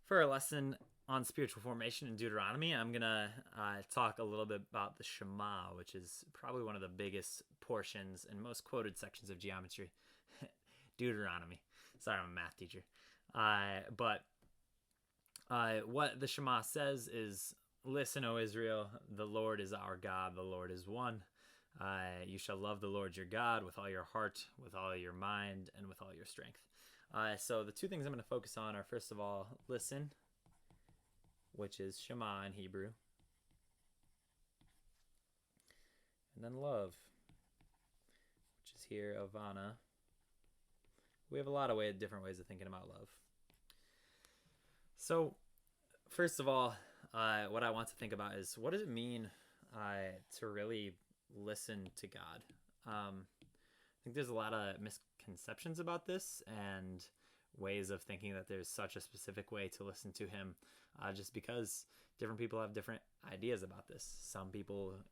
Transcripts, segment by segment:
For a lesson on spiritual formation in Deuteronomy, I'm going to talk a little bit about the Shema, which is probably one of the biggest portions and most quoted sections of geometry. Deuteronomy. Sorry, I'm a math teacher. But what the Shema says is, "Listen, O Israel, the Lord is our God, the Lord is one. You shall love the Lord your God with all your heart, with all your mind, and with all your strength." So the two things I'm going to focus on are, first of all, listen, which is Shema in Hebrew, and then love, which is here Avana. We have a lot of different ways of thinking about love. So, first of all, what I want to think about is, what does it mean to really listen to God? I think there's a lot of misconceptions about this and ways of thinking that there's such a specific way to listen to him, just because different people have different ideas about this. Some people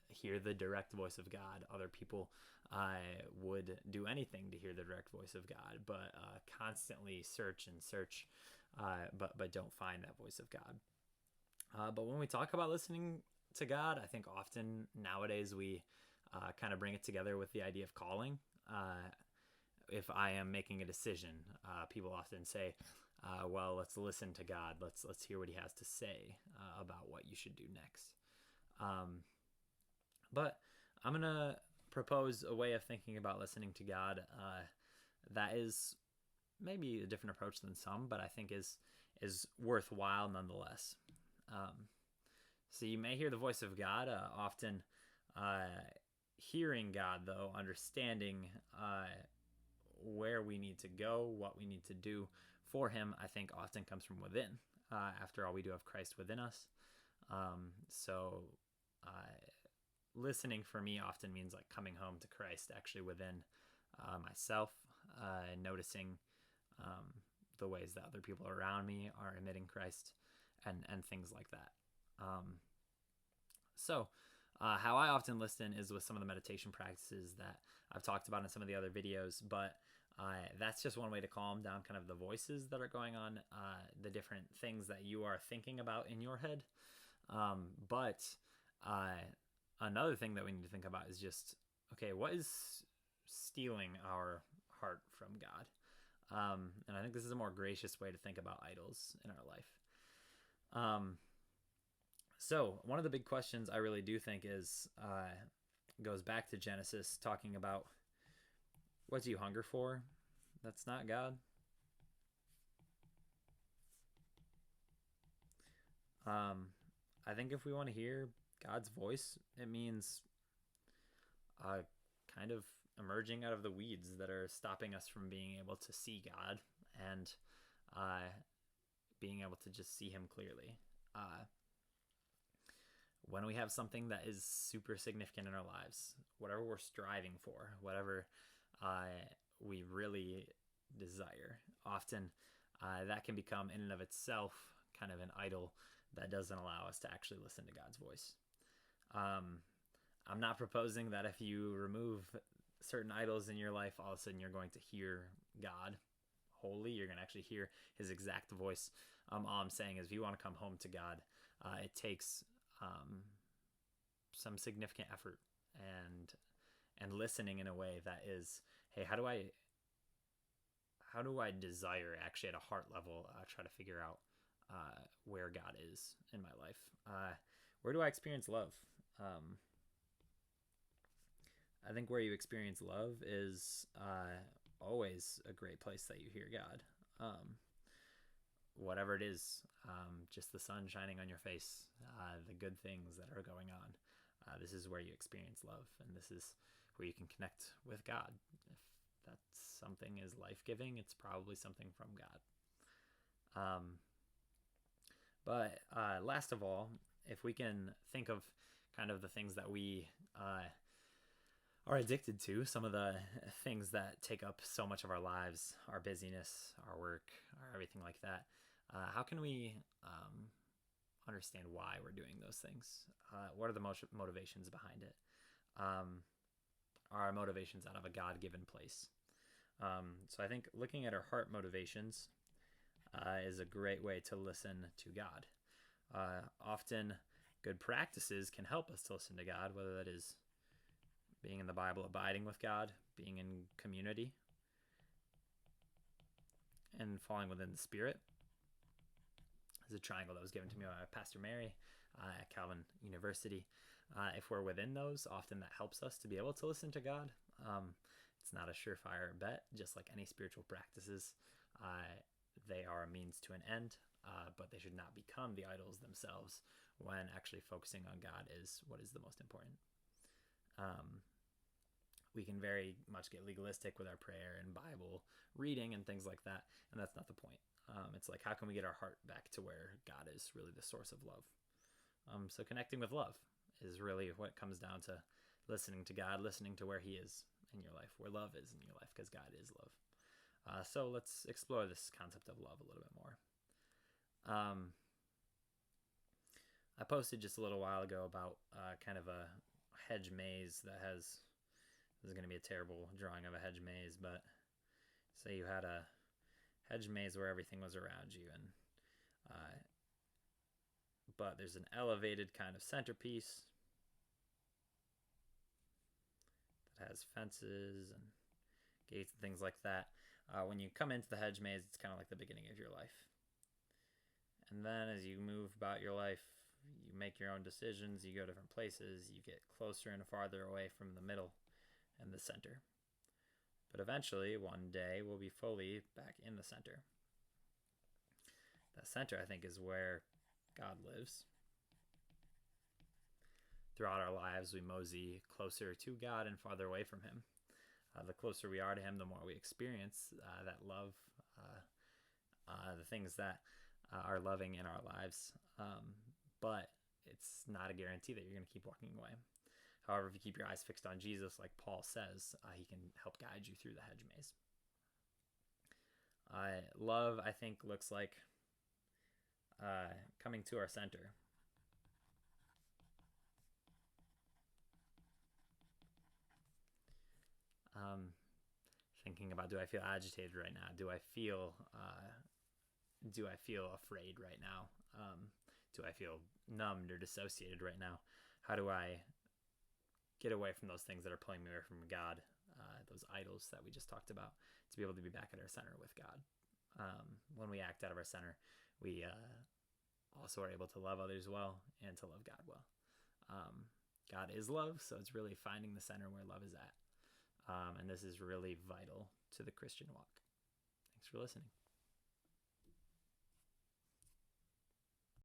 hear the direct voice of God. Other people would do anything to hear the direct voice of God, but constantly search and search, but don't find that voice of God. But when we talk about listening to God, I think often nowadays we kind of bring it together with the idea of calling. If I am making a decision, people often say, well, let's listen to God. Let's hear what he has to say about what you should do next. But I'm going to propose a way of thinking about listening to God that is maybe a different approach than some, but I think is worthwhile nonetheless. So you may hear the voice of God, often hearing God, though, understanding where we need to go, what we need to do for him, I think often comes from within. After all, we do have Christ within us. So listening for me often means like coming home to Christ actually within myself, noticing the ways that other people around me are emitting Christ and things like that. So how I often listen is with some of the meditation practices that I've talked about in some of the other videos, but that's just one way to calm down kind of the voices that are going on, the different things that you are thinking about in your head. But another thing that we need to think about is just, okay, what is stealing our heart from God? And I think this is a more gracious way to think about idols in our life. So one of the big questions I really do think is goes back to Genesis, talking about, what do you hunger for that's not God? I think if we want to hear God's voice, it means kind of emerging out of the weeds that are stopping us from being able to see God and being able to just see him clearly. When we have something that is super significant in our lives, whatever we're striving for, whatever we really desire, often that can become in and of itself kind of an idol that doesn't allow us to actually listen to God's voice. I'm not proposing that if you remove certain idols in your life, all of a sudden you're going to hear God wholly. You're going to actually hear his exact voice. All I'm saying is, if you want to come home to God, it takes some significant effort and listening in a way that is, hey, how do I desire actually at a heart level, try to figure out where God is in my life? Where do I experience love? I think where you experience love is always a great place that you hear God. Whatever it is, just the sun shining on your face, the good things that are going on. This is where you experience love, and this is where you can connect with God. If that something is life-giving, it's probably something from God. But last of all, if we can think of kind of the things that we are addicted to, some of the things that take up so much of our lives, our busyness, our work, our everything like that, how can we understand why we're doing those things? What are the motivations behind it? Are our motivations out of a God-given place? So I think looking at our heart motivations, is a great way to listen to God. Often, good practices can help us to listen to God, whether that is being in the Bible, abiding with God, being in community, and falling within the Spirit. There's a triangle that was given to me by Pastor Mary at Calvin University. If we're within those, often that helps us to be able to listen to God. It's not a surefire bet, just like any spiritual practices. They are a means to an end, but they should not become the idols themselves when actually focusing on God is what is the most important. We can very much get legalistic with our prayer and Bible reading and things like that, and that's not the point. It's like, how can we get our heart back to where God is really the source of love? So connecting with love is really what comes down to listening to God, listening to where he is in your life, where love is in your life, because God is love. So let's explore this concept of love a little bit more. I posted just a little while ago about kind of a hedge maze that has, this is going to be a terrible drawing of a hedge maze, but say you had a hedge maze where everything was around you, and but there's an elevated kind of centerpiece that has fences and gates and things like that. When you come into the hedge maze, it's kind of like the beginning of your life. And then as you move about your life, you make your own decisions, you go different places, you get closer and farther away from the middle and the center. But eventually, one day, we'll be fully back in the center. That center, I think, is where God lives. Throughout our lives, we mosey closer to God and farther away from him. The closer we are to him, the more we experience that love, the things that are loving in our lives. But it's not a guarantee that you're going to keep walking away. However, if you keep your eyes fixed on Jesus, like Paul says, he can help guide you through the hedge maze. Love, I think, looks like coming to our center. Thinking about, do I feel agitated right now? Do I feel afraid right now? Do I feel numbed or dissociated right now? How do I get away from those things that are pulling me away from God, those idols that we just talked about, to be able to be back at our center with God? When we act out of our center, we also are able to love others well and to love God well. God is love, so it's really finding the center where love is at. And this is really vital to the Christian walk. Thanks for listening.